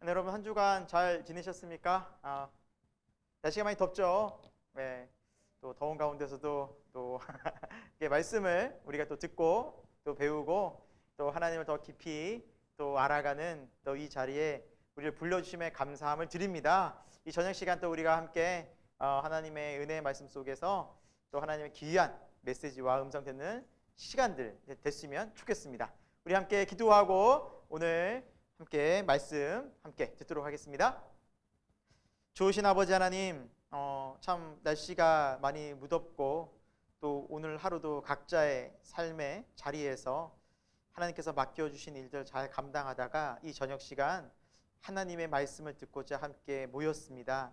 여러분 한 주간 잘 지내셨습니까? 날씨가 많이 덥죠? 네. 또 더운 가운데서도 또 이렇게 말씀을 우리가 또 듣고 또 배우고 또 하나님을 더 깊이 또 알아가는 또 이 자리에 우리를 불러주심에 감사함을 드립니다. 이 저녁 시간 또 우리가 함께 하나님의 은혜의 말씀 속에서 또 하나님의 귀한 메시지와 음성 듣는 시간들 됐으면 좋겠습니다. 우리 함께 기도하고 오늘 함께 말씀 함께 듣도록 하겠습니다. 좋으신 아버지 하나님, 참 날씨가 많이 무덥고 또 오늘 하루도 각자의 삶의 자리에서 하나님께서 맡겨주신 일들 잘 감당하다가 이 저녁 시간 하나님의 말씀을 듣고자 함께 모였습니다.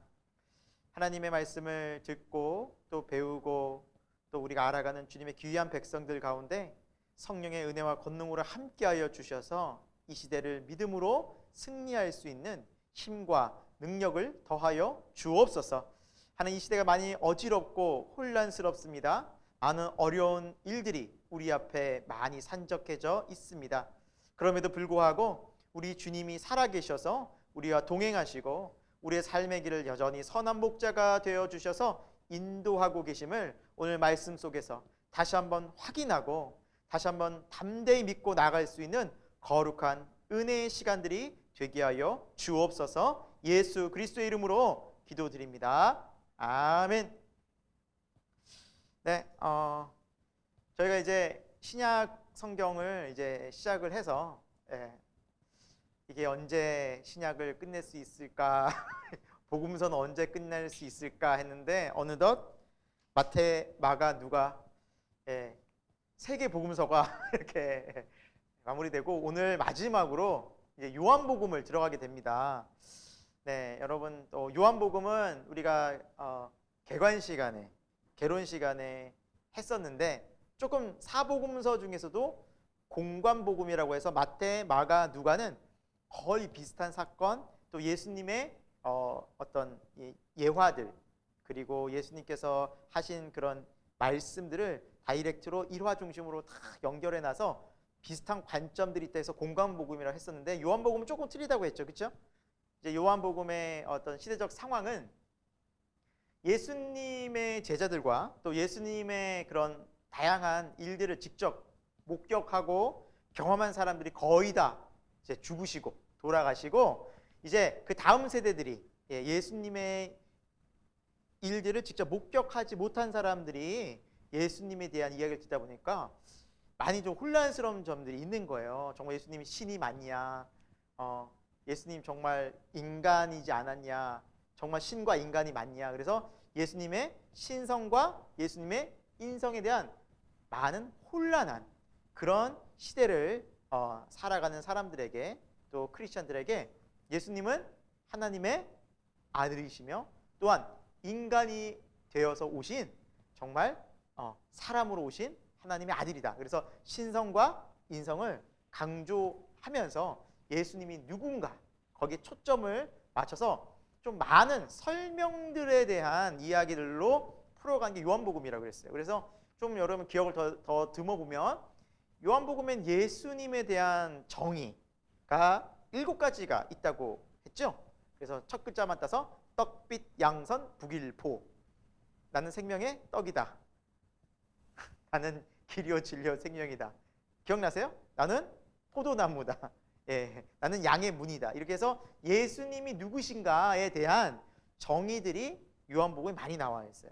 하나님의 말씀을 듣고 또 배우고 또 우리가 알아가는 주님의 귀한 백성들 가운데 성령의 은혜와 권능으로 함께하여 주셔서 이 시대를 믿음으로 승리할 수 있는 힘과 능력을 더하여 주옵소서. 하는 이 시대가 많이 어지럽고 혼란스럽습니다. 많은 어려운 일들이 우리 앞에 많이 산적해져 있습니다. 그럼에도 불구하고 우리 주님이 살아계셔서 우리와 동행하시고 우리의 삶의 길을 여전히 선한 목자가 되어 주셔서 인도하고 계심을 오늘 말씀 속에서 다시 한번 확인하고 다시 한번 담대히 믿고 나아갈 수 있는 거룩한 은혜의 시간들이 되게 하여 주옵소서. 예수 그리스도의 이름으로 기도드립니다. 아멘. 네, 저희가 이제 신약 성경을 이제 시작을 해서 이게 언제 신약을 끝낼 수 있을까, 복음서는 언제 끝낼 수 있을까 했는데 어느덧 마태, 마가, 누가 세 개 복음서가 이렇게 마무리되고 오늘 마지막으로 이제 요한복음을 들어가게 됩니다. 네, 여러분 또 요한복음은 우리가 개관 시간에 개론 시간에 했었는데 조금 사복음서 중에서도 공관복음이라고 해서 마태, 마가, 누가는 거의 비슷한 사건 또 예수님의 어떤 예화들 그리고 예수님께서 하신 그런 말씀들을 다이렉트로 일화 중심으로 다 연결해 놔서 비슷한 관점들이 있다 해서 공관복음이라고 했었는데 요한복음은 조금 틀리다고 했죠. 그렇죠? 이제 요한복음의 어떤 시대적 상황은 예수님의 제자들과 또 예수님의 그런 다양한 일들을 직접 목격하고 경험한 사람들이 거의 다 이제 죽으시고 돌아가시고 이제 그 다음 세대들이 예수님의 일들을 직접 목격하지 못한 사람들이 예수님에 대한 이야기를 듣다 보니까 많이 좀 혼란스러운 점들이 있는 거예요. 정말 예수님이 신이 맞냐? 예수님 정말 인간이지 않았냐? 정말 신과 인간이 맞냐? 그래서 예수님의 신성과 예수님의 인성에 대한 많은 혼란한 그런 시대를 살아가는 사람들에게 또 크리스천들에게 예수님은 하나님의 아들이시며 또한 인간이 되어서 오신 정말 사람으로 오신 하나님의 아들이다. 그래서 신성과 인성을 강조하면서 예수님이 누군가 거기에 초점을 맞춰서 좀 많은 설명들에 대한 이야기들로 풀어간 게 요한복음이라고 그랬어요. 그래서 좀 여러분 기억을 더 드머보면 요한복음엔 예수님에 대한 정의가 7가지가 있다고 했죠. 그래서 첫 글자만 따서 떡빛 양선 북일포 나는 생명의 떡이다. 나는 길이요 진리요 생명이다. 기억나세요? 나는 포도나무다. 나는 양의 문이다. 이렇게 해서 예수님이 누구신가에 대한 정의들이 요한복음에 많이 나와 있어요.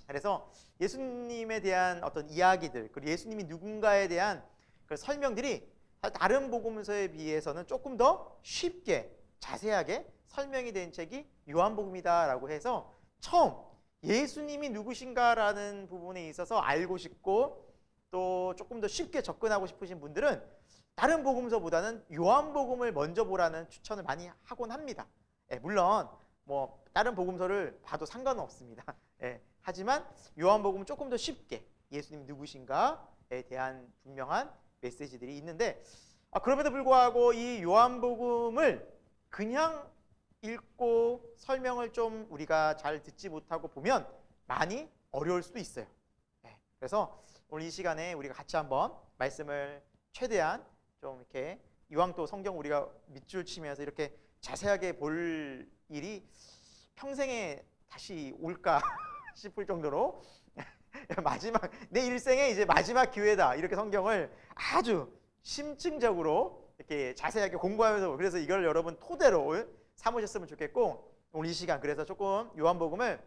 그래서 예수님에 대한 어떤 이야기들 그리고 예수님이 누군가에 대한 그 설명들이 다른 복음서에 비해서는 조금 더 쉽게 자세하게 설명이 된 책이 요한복음이다라고 해서 처음 예수님이 누구신가라는 부분에 있어서 알고 싶고 또 조금 더 쉽게 접근하고 싶으신 분들은 다른 복음서보다는 요한복음을 먼저 보라는 추천을 많이 하곤 합니다. 물론 뭐 다른 복음서를 봐도 상관은 없습니다. 하지만 요한복음은 조금 더 쉽게 예수님이 누구신가에 대한 분명한 메시지들이 있는데 그럼에도 불구하고 이 요한복음을 그냥 읽고 설명을 좀 우리가 잘 듣지 못하고 보면 많이 어려울 수도 있어요. 그래서 오늘 이 시간에 우리가 같이 한번 말씀을 최대한 좀 이렇게 이왕 또 성경 우리가 밑줄 치면서 이렇게 자세하게 볼 일이 평생에 다시 올까 싶을 정도로 마지막 내 일생의 이제 마지막 기회다 이렇게 성경을 아주 심층적으로 이렇게 자세하게 공부하면서 그래서 이걸 여러분 토대로 삼으셨으면 좋겠고 오늘 이 시간 그래서 조금 요한복음을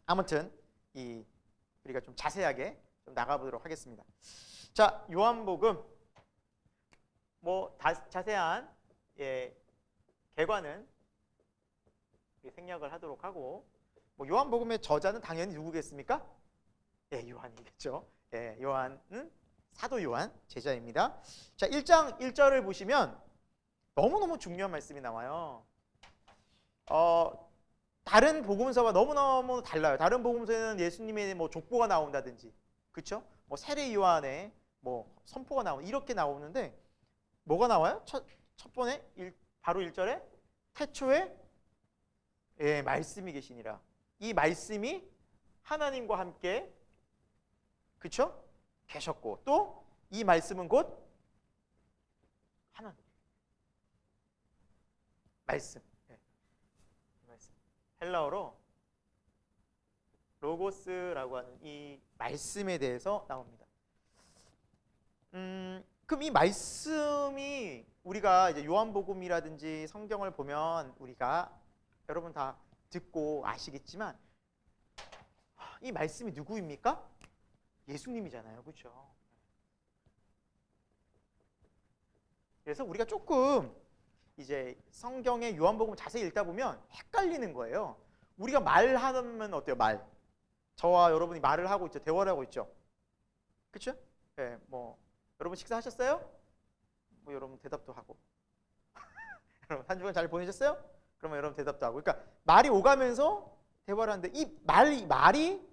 아무튼 우리가 좀 자세하게 좀 나가보도록 하겠습니다. 자, 요한복음 뭐 자세한 개관은 생략을 하도록 하고 뭐 요한복음의 저자는 당연히 누구겠습니까? 요한이겠죠. 요한은 사도 요한 제자입니다. 자, 1장 1절을 보시면 너무너무 중요한 말씀이 나와요. 다른 복음서와 너무너무 달라요. 다른 복음서에는 예수님의 뭐 족보가 나온다든지, 그렇죠? 뭐 세례 요한의 뭐 선포가 나오는 이렇게 나오는데 뭐가 나와요? 첫 번에 바로 1절에 태초에 말씀이 계시니라. 이 말씀이 하나님과 함께 그렇죠? 계셨고 또 이 말씀은 곧 하나님 말씀. 말씀. 헬라어로 로고스라고 하는 이 말씀에 대해서 나옵니다. 그럼 이 말씀이 우리가 이제 요한복음이라든지 성경을 보면 우리가 여러분 다 듣고 아시겠지만 이 말씀이 누구입니까? 예수님이잖아요, 그렇죠? 그래서 우리가 조금 이제 성경의 요한복음 자세히 읽다 보면 헷갈리는 거예요. 우리가 말하면 어때요? 말. 저와 여러분이 말을 하고 있죠, 대화를 하고 있죠, 그렇죠? 뭐 여러분 식사하셨어요? 뭐 여러분 대답도 하고 여러분 한 주간 잘 보내셨어요? 그러면 여러분 대답도 하고 그러니까 말이 오가면서 대화를 하는데 이 말이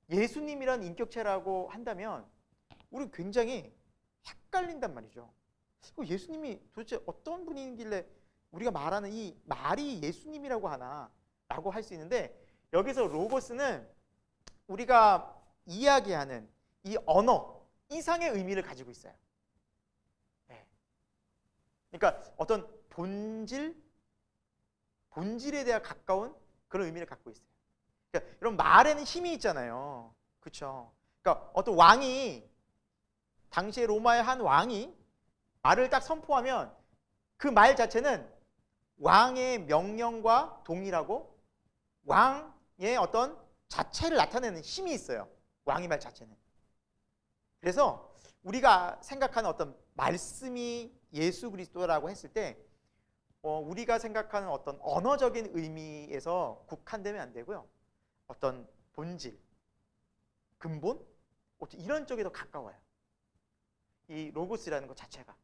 예수님이란 인격체라고 한다면 우리 굉장히 헷갈린단 말이죠. 예수님이 도대체 어떤 분이길래 우리가 말하는 이 말이 예수님이라고 하나라고 할 수 있는데 여기서 로고스는 우리가 이야기하는 이 언어 이상의 의미를 가지고 있어요. 그러니까 어떤 본질에 대해 가까운 그런 의미를 갖고 있어요. 그러니까 이런 말에는 힘이 있잖아요, 그렇죠? 그러니까 어떤 왕이 당시에 로마의 한 왕이 말을 딱 선포하면 그 말 자체는 왕의 명령과 동일하고 왕의 어떤 자체를 나타내는 힘이 있어요. 왕의 말 자체는. 그래서 우리가 생각하는 어떤 말씀이 예수 그리스도라고 했을 때 우리가 생각하는 어떤 언어적인 의미에서 국한되면 안 되고요. 어떤 본질, 근본 이런 쪽에 더 가까워요. 이 로고스라는 것 자체가.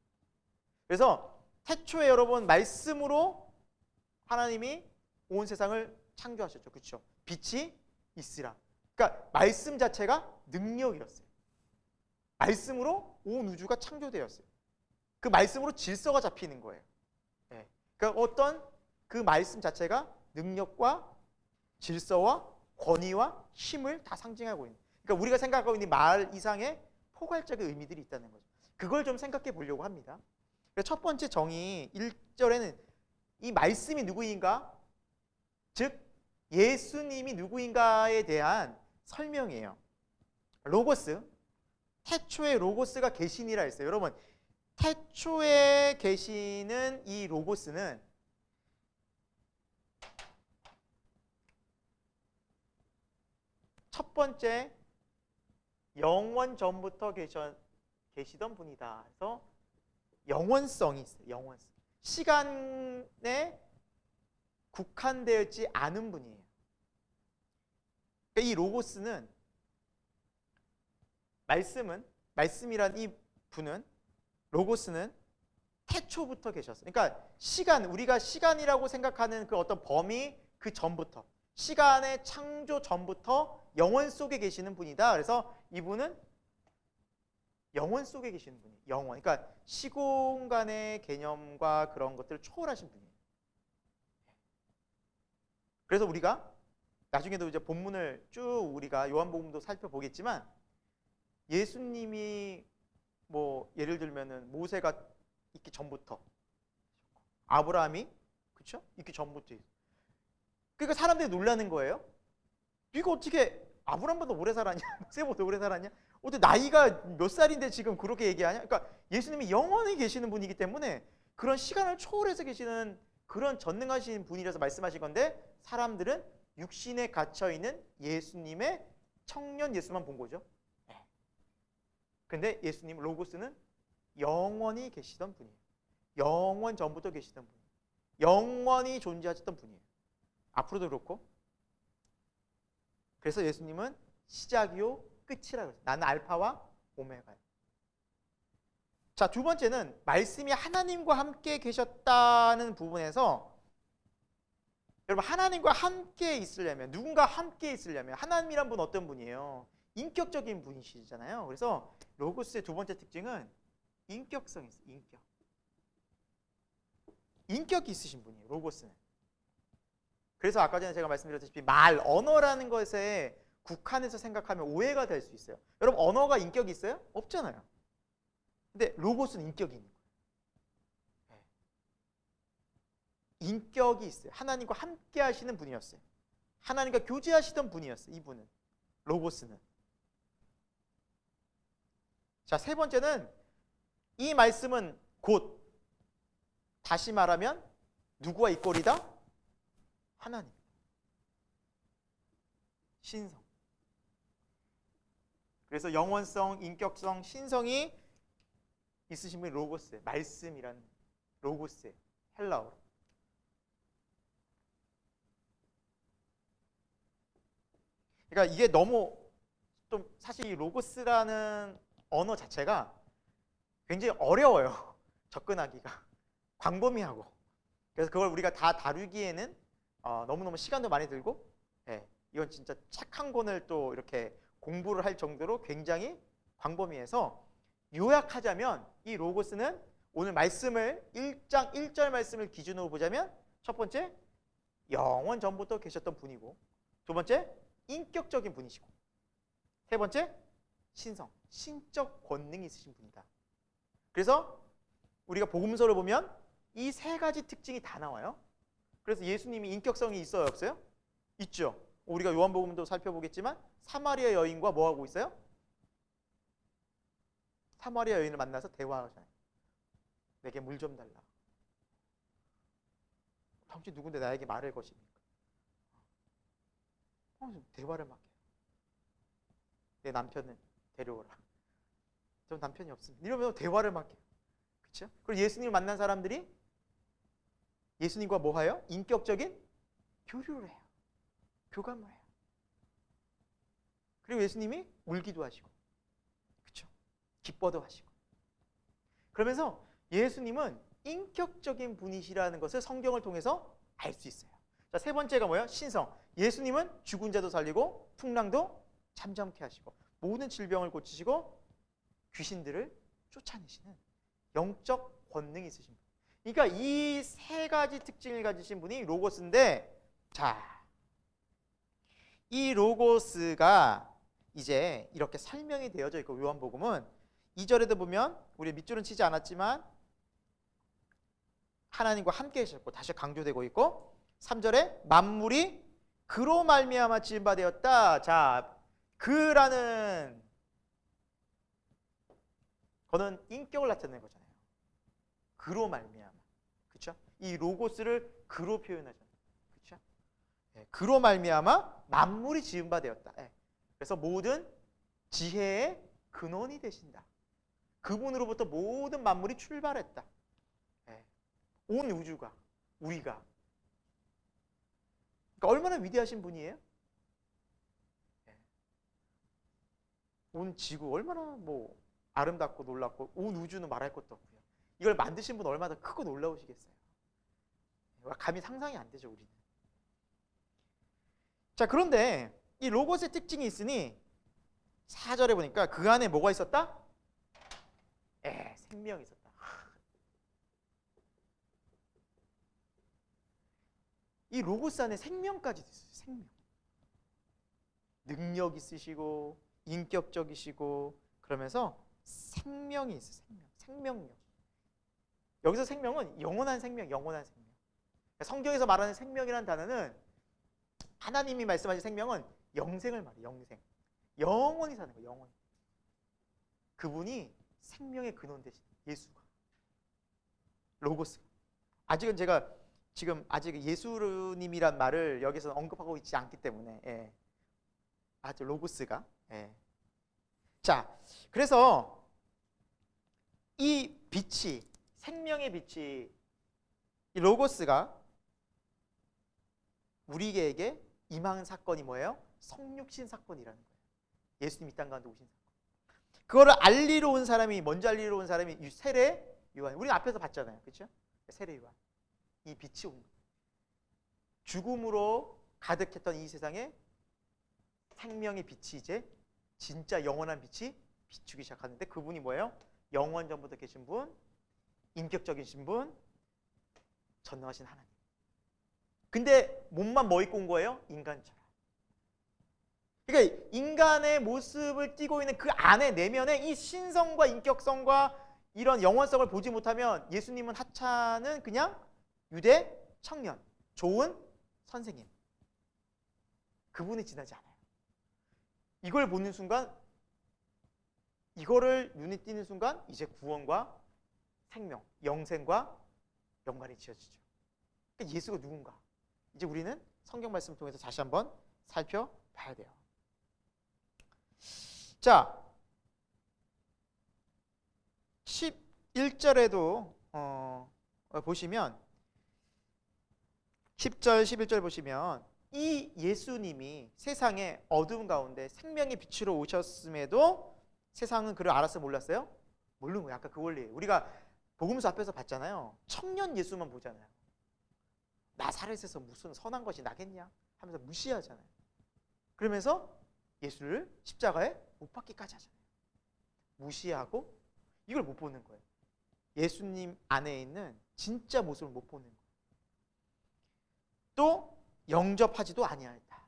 그래서 태초에 여러분 말씀으로 하나님이 온 세상을 창조하셨죠. 그렇죠? 빛이 있으라. 그러니까 말씀 자체가 능력이었어요. 말씀으로 온 우주가 창조되었어요. 그 말씀으로 질서가 잡히는 거예요. 그러니까 어떤 그 말씀 자체가 능력과 질서와 권위와 힘을 다 상징하고 있는. 그러니까 우리가 생각하고 있는 말 이상의 포괄적인 의미들이 있다는 거죠. 그걸 좀 생각해 보려고 합니다. 첫 번째 정의 1절에는 이 말씀이 누구인가? 즉 예수님이 누구인가에 대한 설명이에요. 로고스, 태초에 로고스가 계시니라 했어요. 여러분, 태초에 계시는 이 로고스는 첫 번째 영원 전부터 계시던 분이다. 그래서 영원성이 있어요. 영원성. 시간에 국한되었지 않은 분이에요. 그러니까 이 로고스는 말씀이란 이 분은 로고스는 태초부터 계셨어요. 그러니까 우리가 시간이라고 생각하는 그 어떤 범위 그 전부터 시간의 창조 전부터 영원 속에 계시는 분이다. 그래서 이분은 영원 속에 계시는 분이에요. 영원. 그러니까 시공간의 개념과 그런 것들을 초월하신 분이에요. 그래서 우리가 나중에도 이제 본문을 쭉 우리가 요한복음도 살펴보겠지만 예수님이 뭐 예를 들면은 모세가 있기 전부터. 아브라함이 그렇죠? 있기 전부터. 그러니까 사람들이 놀라는 거예요. 네가 어떻게 아브라함보다 오래 살았냐? 모세보다 오래 살았냐? 어떻게 나이가 몇 살인데 지금 그렇게 얘기하냐? 그러니까 예수님이 영원히 계시는 분이기 때문에 그런 시간을 초월해서 계시는 그런 전능하신 분이라서 말씀하신 건데 사람들은 육신에 갇혀 있는 예수님의 청년 예수만 본 거죠. 근데 예수님 로고스는 영원히 계시던 분이에요. 영원 전부터 계시던 분이에요. 영원히 존재하셨던 분이에요. 앞으로도 그렇고. 그래서 예수님은 시작이요 끝이라고 했어요. 나는 알파와 오메가예요. 자, 두 번째는 말씀이 하나님과 함께 계셨다는 부분에서 여러분 하나님과 함께 있으려면 누군가 함께 있으려면 하나님이란 분 어떤 분이에요? 인격적인 분이시잖아요. 그래서 로고스의 두 번째 특징은 인격성이 있어요. 인격이 있으신 분이에요. 로고스는. 그래서 아까 전에 제가 말씀드렸다시피 말, 언어라는 것에 국한해서 생각하면 오해가 될 수 있어요. 여러분 언어가 인격이 있어요? 없잖아요. 근데 로고스는 인격이 있는 거예요. 인격이 있어요. 하나님과 함께 하시는 분이었어요. 하나님과 교제하시던 분이었어요. 이분은. 로고스는. 자, 세 번째는 이 말씀은 곧 다시 말하면 누구와 이꼴이다? 하나님. 신성. 그래서 영원성, 인격성, 신성이 있으신 분이 로고스예요. 말씀이라는 로고스예요. 헬라어로. 그러니까 이게 너무 좀 사실 이 로고스라는 언어 자체가 굉장히 어려워요. 접근하기가. 광범위하고. 그래서 그걸 우리가 다 다루기에는 너무너무 시간도 많이 들고 이건 진짜 책 한 권을 또 이렇게 공부를 할 정도로 굉장히 광범위해서 요약하자면 이 로고스는 오늘 말씀을 1장 1절 말씀을 기준으로 보자면 첫 번째 영원 전부터 계셨던 분이고 두 번째 인격적인 분이시고 세 번째 신성, 신적 권능이 있으신 분이다. 그래서 우리가 복음서를 보면 이 세 가지 특징이 다 나와요. 그래서 예수님이 인격성이 있어요, 없어요? 있죠. 우리가 요한복음도 살펴보겠지만 사마리아 여인과 뭐 하고 있어요? 사마리아 여인을 만나서 대화하잖아요. 내게 물 좀 달라. 당신 누군데 나에게 말을 것입니까? 대화를 맡겨요. 내 남편을 데려오라. 저 남편이 없습니다. 이러면 대화를 맡겨요. 그렇죠? 그리고 예수님을 만난 사람들이 예수님과 뭐 해요? 인격적인 교류를 해요. 교감을 해요. 그리고 예수님이 울기도 하시고, 그렇죠? 기뻐도 하시고. 그러면서 예수님은 인격적인 분이시라는 것을 성경을 통해서 알 수 있어요. 자, 세 번째가 뭐예요? 신성. 예수님은 죽은 자도 살리고 풍랑도 잠잠케 하시고 모든 질병을 고치시고 귀신들을 쫓아내시는 영적 권능이 있으신 분. 그러니까 이 세 가지 특징을 가지신 분이 로고스인데, 자, 이 로고스가 이제 이렇게 설명이 되어져 있고 요한복음은 2절에도 보면 우리 밑줄은 치지 않았지만 하나님과 함께 계셨고 다시 강조되고 있고 3절에 만물이 그로 말미암아 지은 바 되었다. 자, 그라는 거는 인격을 나타내는 거잖아요. 그로 말미암아. 그렇죠? 이 로고스를 그로 표현하잖아요. 그렇죠? 그로 말미암아 만물이 지은 바 되었다. 그래서 모든 지혜의 근원이 되신다. 그분으로부터 모든 만물이 출발했다. 온 우주가, 우리가. 그러니까 얼마나 위대하신 분이에요? 온 지구 얼마나 뭐 아름답고 놀랍고 온 우주는 말할 것도 없고요. 이걸 만드신 분 얼마나 크고 놀라우시겠어요. 감히 상상이 안 되죠, 우리는. 자, 그런데 이 로고스의 특징이 있으니 4절에 보니까 그 안에 뭐가 있었다? 생명이 있었다. 이 로고스 안에 생명까지도 있어요. 생명. 능력 있으시고 인격적이시고 그러면서 생명이 있어요. 생명력. 여기서 생명은 영원한 생명, 영원한 생명. 성경에서 말하는 생명이라는 단어는 하나님이 말씀하신 생명은 영생을 말해요. 영생. 영원히 사는 거예요. 영원히. 그분이 생명의 근원 되신 예수가. 로고스. 아직은 제가 지금 아직 예수님이란 말을 여기서 언급하고 있지 않기 때문에 아주 로고스가. 자, 그래서 이 빛이 생명의 빛이 이 로고스가 우리에게 임한 사건이 뭐예요? 성육신 사건이라는 거예요. 예수님 이 땅 가운데 오신 사건. 그거를 알리러 온 사람이 먼저 알리러 온 사람이 세례 요한. 우리는 앞에서 봤잖아요, 그렇죠? 세례 요한. 이 빛이 온 거예요. 죽음으로 가득했던 이 세상에 생명의 빛이 이제 진짜 영원한 빛이 비추기 시작하는데 그분이 뭐예요? 영원 전부터 계신 분, 인격적이신 분, 전능하신 하나님. 근데 몸만 뭐 입고 온 거예요? 인간처럼. 그러니까 인간의 모습을 띠고 있는 그 안에 내면에 이 신성과 인격성과 이런 영원성을 보지 못하면 예수님은 하찮은 그냥 유대 청년, 좋은 선생님. 그분이 지나지 않아요. 이걸 보는 순간, 이거를 눈에 띄는 순간 이제 구원과 생명, 영생과 연관이 지어지죠. 그러니까 예수가 누군가? 이제 우리는 성경 말씀을 통해서 다시 한번 살펴봐야 돼요. 자, 11절에도 보시면 10절, 11절 보시면 이 예수님이 세상의 어두운 가운데 생명의 빛으로 오셨음에도 세상은 그를 알았어요? 몰랐어요? 모르는 거예요. 아까 그 원리예요. 우리가 복음서 앞에서 봤잖아요. 청년 예수만 보잖아요. 나사렛에서 무슨 선한 것이 나겠냐 하면서 무시하잖아요. 그러면서 예수를 십자가에 못 박기까지 하잖아요. 무시하고 이걸 못 보는 거예요. 예수님 안에 있는 진짜 모습을 못 보는 거예요. 또 영접하지도 아니하였다.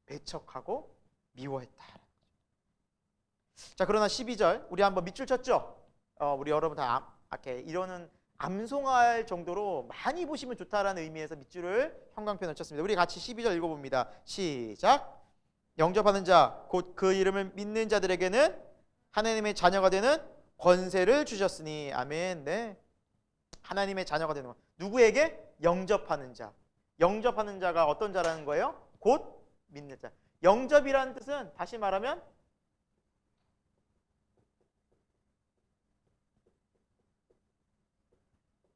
배척하고 미워했다. 자, 그러나 12절 우리 한번 밑줄 쳤죠? 우리 여러분 다 이렇게 이러는 암송할 정도로 많이 보시면 좋다라는 의미에서 밑줄을 형광펜을 쳤습니다. 우리 같이 12절 읽어봅니다. 시작. 영접하는 자 곧 그 이름을 믿는 자들에게는 하나님의 자녀가 되는 권세를 주셨으니 아멘. 네. 하나님의 자녀가 되는 것. 누구에게? 영접하는 자. 영접하는 자가 어떤 자라는 거예요? 곧 믿는 자. 영접이라는 뜻은 다시 말하면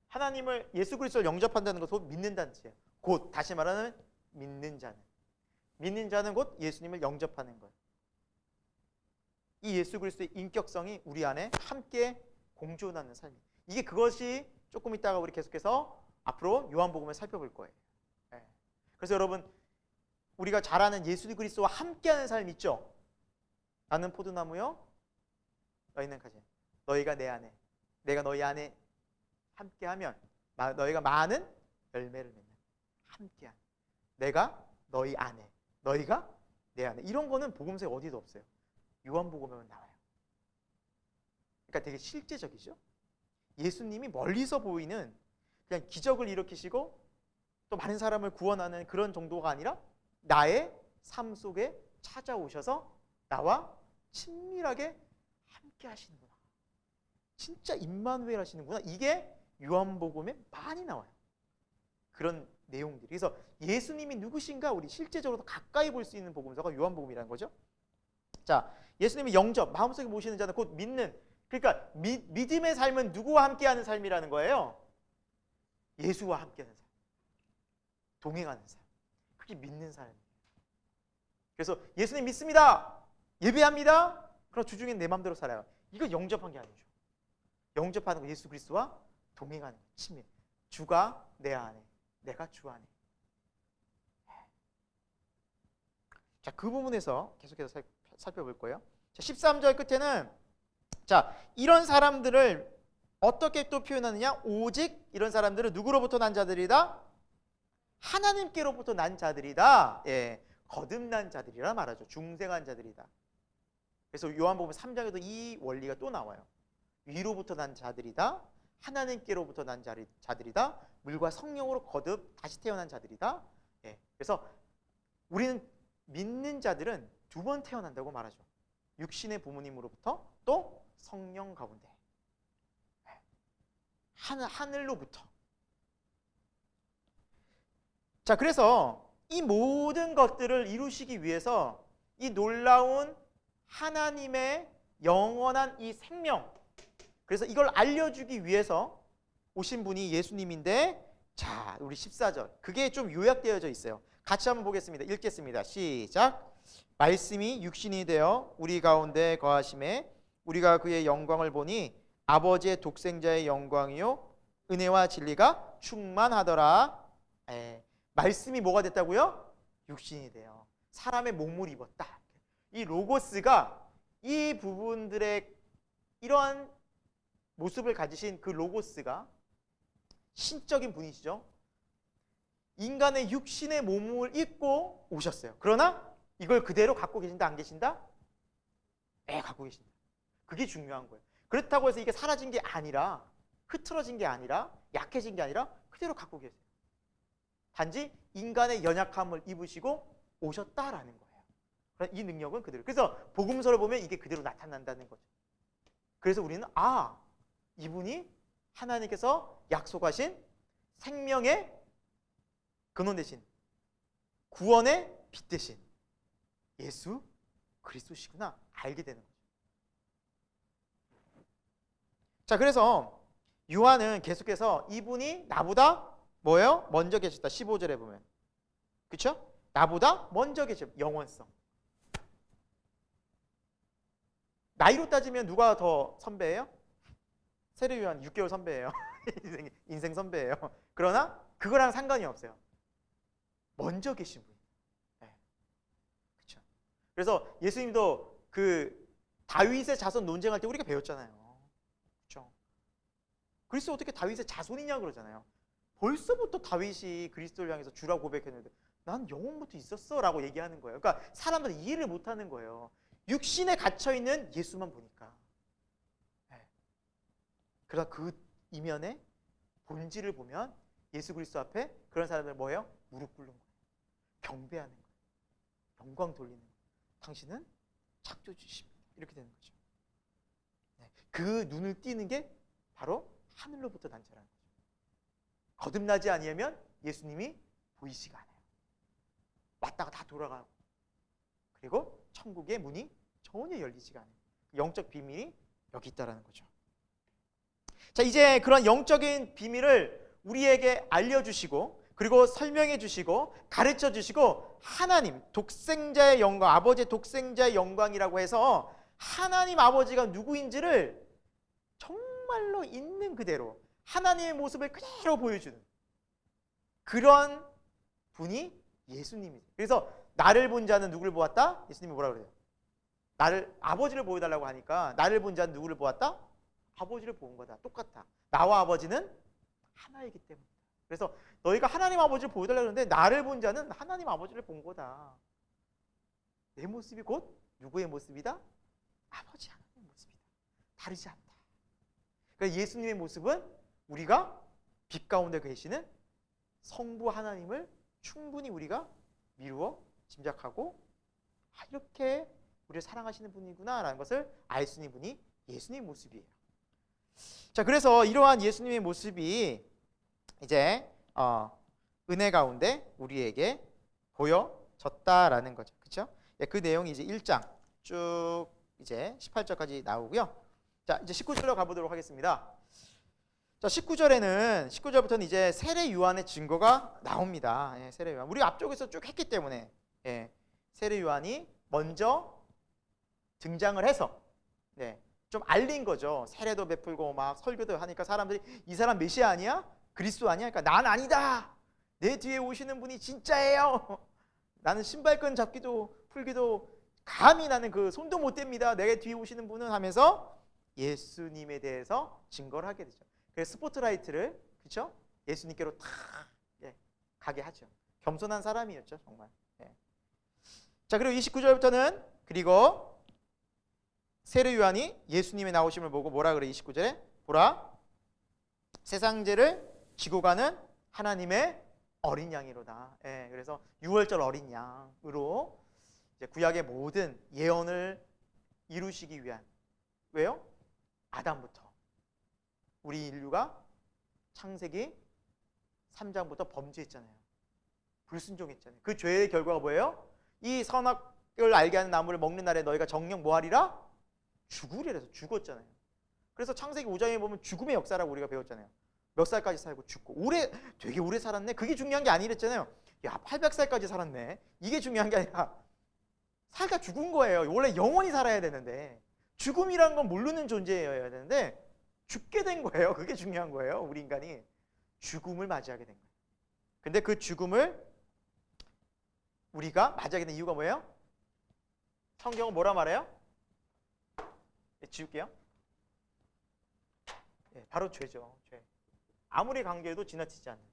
하나님을 예수 그리스도를 영접한다는 것은 믿는다는 뜻이에요. 곧 다시 말하면 믿는 자는 곧 예수님을 영접하는 거예요. 이 예수 그리스도의 인격성이 우리 안에 함께 공존하는 삶이에요. 이게 그것이 조금 있다가 우리 계속해서 앞으로 요한복음을 살펴볼 거예요. 그래서 여러분 우리가 잘 아는 예수 그리스도와 함께하는 삶 있죠? 나는 포도나무요, 너희는 가지. 너희가 내 안에, 내가 너희 안에 함께하면 너희가 많은 열매를 맺는 함께하는. 내가 너희 안에, 너희가 내 안에. 이런 거는 복음서에 어디도 없어요. 요한복음에만 나와요. 그러니까 되게 실제적이죠. 예수님이 멀리서 보이는 그냥 기적을 일으키시고 또 많은 사람을 구원하는 그런 정도가 아니라 나의 삶 속에 찾아오셔서 나와 친밀하게 함께 하시는구나. 진짜 임마누엘 하시는구나. 이게 요한복음에 많이 나와요. 그런 내용들이. 그래서 예수님이 누구신가 우리 실제적으로 가까이 볼 수 있는 복음서가 요한복음이라는 거죠. 자, 예수님이 영접, 마음속에 모시는 자는 곧 믿는. 그러니까 믿음의 삶은 누구와 함께하는 삶이라는 거예요? 예수와 함께하는 삶. 동행하는 삶. 그게 믿는 삶이에요. 그래서 예수님 믿습니다. 예배합니다. 그럼 주중엔 내 마음대로 살아요. 이거 영접한 게 아니죠. 영접하는 거 예수 그리스도와 동행하는 친밀. 주가 내 안에, 내가 주 안에. 자, 그 부분에서 계속해서 살펴볼 거예요. 자, 13절 끝에는 자, 이런 사람들을 어떻게 또 표현하느냐? 오직 이런 사람들은 누구로부터 난 자들이다? 하나님께로부터 난 자들이다. 거듭난 자들이라 말하죠. 중생한 자들이다. 그래서 요한복음 3장에도 이 원리가 또 나와요. 위로부터 난 자들이다. 하나님께로부터 난 자들이다. 물과 성령으로 거듭 다시 태어난 자들이다. 예, 그래서 우리는 믿는 자들은 두 번 태어난다고 말하죠. 육신의 부모님으로부터 또 성령 가운데. 하늘로부터. 자, 그래서 이 모든 것들을 이루시기 위해서 이 놀라운 하나님의 영원한 이 생명, 그래서 이걸 알려주기 위해서 오신 분이 예수님인데, 자, 우리 14절 그게 좀 요약되어져 있어요. 같이 한번 보겠습니다. 읽겠습니다. 시작. 말씀이 육신이 되어 우리 가운데 거하심에 우리가 그의 영광을 보니 아버지의 독생자의 영광이요 은혜와 진리가 충만하더라. 말씀이 뭐가 됐다고요? 육신이 돼요. 사람의 몸을 입었다. 이 로고스가 이 부분들의 이러한 모습을 가지신 그 로고스가 신적인 분이시죠. 인간의 육신의 몸을 입고 오셨어요. 그러나 이걸 그대로 갖고 계신다 안 계신다? 갖고 계신다. 그게 중요한 거예요. 그렇다고 해서 이게 사라진 게 아니라, 흐트러진 게 아니라, 약해진 게 아니라 그대로 갖고 계세요. 단지 인간의 연약함을 입으시고 오셨다라는 거예요. 이 능력은 그대로. 그래서 복음서를 보면 이게 그대로 나타난다는 거죠. 그래서 우리는 이분이 하나님께서 약속하신 생명의 근원 대신 구원의 빛 대신 예수 그리스도시구나 알게 되는 거죠. 자, 그래서 요한은 계속해서 이분이 나보다 뭐예요? 먼저 계셨다. 15절에 보면. 그렇죠? 나보다 먼저 계셔. 영원성. 나이로 따지면 누가 더 선배예요? 세례 요한 6개월 선배예요. 인생 선배예요. 그러나 그거랑 상관이 없어요. 먼저 계신 분. 네. 그렇죠. 그래서 예수님도 그 다윗의 자손 논쟁할 때 우리가 배웠잖아요. 그렇죠. 그리스도 어떻게 다윗의 자손이냐 그러잖아요. 벌써부터 다윗이 그리스도를 향해서 주라고 고백했는데 난 영원부터 있었어라고 얘기하는 거예요. 그러니까 사람들이 이해를 못하는 거예요. 육신에 갇혀 있는 예수만 보니까. 네. 그러나 그 이면에 본질을 보면 예수 그리스도 앞에 그런 사람들 뭐예요? 무릎 꿇는 거예요. 경배하는 거예요. 영광 돌리는 거예요. 당신은 창조주십니다. 이렇게 되는 거죠. 네. 그 눈을 띄는 게 바로 하늘로부터 난 자라는 거죠. 거듭나지 아니하면 예수님이 보이시가 않아요. 왔다가 다 돌아가고 그리고 천국의 문이 전혀 열리지가 않아요. 영적 비밀이 여기 있다라는 거죠. 자, 이제 그런 영적인 비밀을 우리에게 알려주시고 그리고 설명해 주시고 가르쳐 주시고 하나님 독생자의 영광, 아버지의 독생자의 영광이라고 해서 하나님 아버지가 누구인지를 정말로 있는 그대로 하나님의 모습을 그대로 보여주는 그런 분이 예수님이에요. 그래서 나를 본 자는 누구를 보았다? 예수님이 뭐라 그래요? 나를 아버지를 보여달라고 하니까 나를 본 자는 누구를 보았다? 아버지를 본 거다. 똑같아. 나와 아버지는 하나이기 때문에. 그래서 너희가 하나님 아버지를 보여달라고 하는데 나를 본 자는 하나님 아버지를 본 거다. 내 모습이 곧 누구의 모습이다? 아버지 하나님의 모습이다. 다르지 않다. 그러니까 예수님의 모습은 우리가 빛 가운데 계시는 성부 하나님을 충분히 우리가 미루어 짐작하고 이렇게 우리를 사랑하시는 분이구나라는 것을 알 수 있는 분이 예수님의 모습이에요. 자, 그래서 이러한 예수님의 모습이 이제 은혜 가운데 우리에게 보여졌다라는 거죠. 그렇죠? 예, 그 내용이 이제 1장 쭉 이제 18절까지 나오고요. 자, 이제 19절로 가보도록 하겠습니다. 자, 19절부터는 이제 세례 요한의 증거가 나옵니다. 예, 세례 요한. 우리 앞쪽에서 쭉 했기 때문에 세례 요한이 먼저 등장을 해서 좀 알린 거죠. 세례도 베풀고 막 설교도 하니까 사람들이 이 사람 메시아 아니야? 그리스도 아니야? 그러니까 난 아니다. 내 뒤에 오시는 분이 진짜예요. 나는 신발끈 잡기도 풀기도 감히 나는 그 손도 못 댑니다. 내 뒤에 오시는 분은 하면서 예수님에 대해서 증거를 하게 되죠. 그래서 스포트라이트를 그렇죠? 예수님께로 탁 가게 하죠. 겸손한 사람이었죠, 정말. 자, 그리고 29절부터는 그리고 세례 요한이 예수님의 나오심을 보고 뭐라 그래? 29절에 보라 세상 죄를 지고 가는 하나님의 어린 양이로다. 예, 그래서 유월절 어린 양으로 이제 구약의 모든 예언을 이루시기 위한, 왜요? 아담부터 우리 인류가 창세기 3장부터 범죄했잖아요. 불순종했잖아요. 그 죄의 결과가 뭐예요? 이 선악을 알게 하는 나무를 먹는 날에 너희가 정령 뭐하리라? 죽으리라 해서 죽었잖아요. 그래서 창세기 5장에 보면 죽음의 역사라고 우리가 배웠잖아요. 몇 살까지 살고 죽고. 되게 오래 살았네. 그게 중요한 게 아니랬잖아요. 야, 800살까지 살았네. 이게 중요한 게 아니라 살다 죽은 거예요. 원래 영원히 살아야 되는데, 죽음이란 건 모르는 존재여야 되는데 죽게 된 거예요. 그게 중요한 거예요. 우리 인간이 죽음을 맞이하게 된 거예요. 근데 그 죽음을 우리가 맞이하게 된 이유가 뭐예요? 성경은 뭐라 말해요? 네, 지울게요. 네, 바로 죄죠. 죄. 아무리 강조해도 지나치지 않는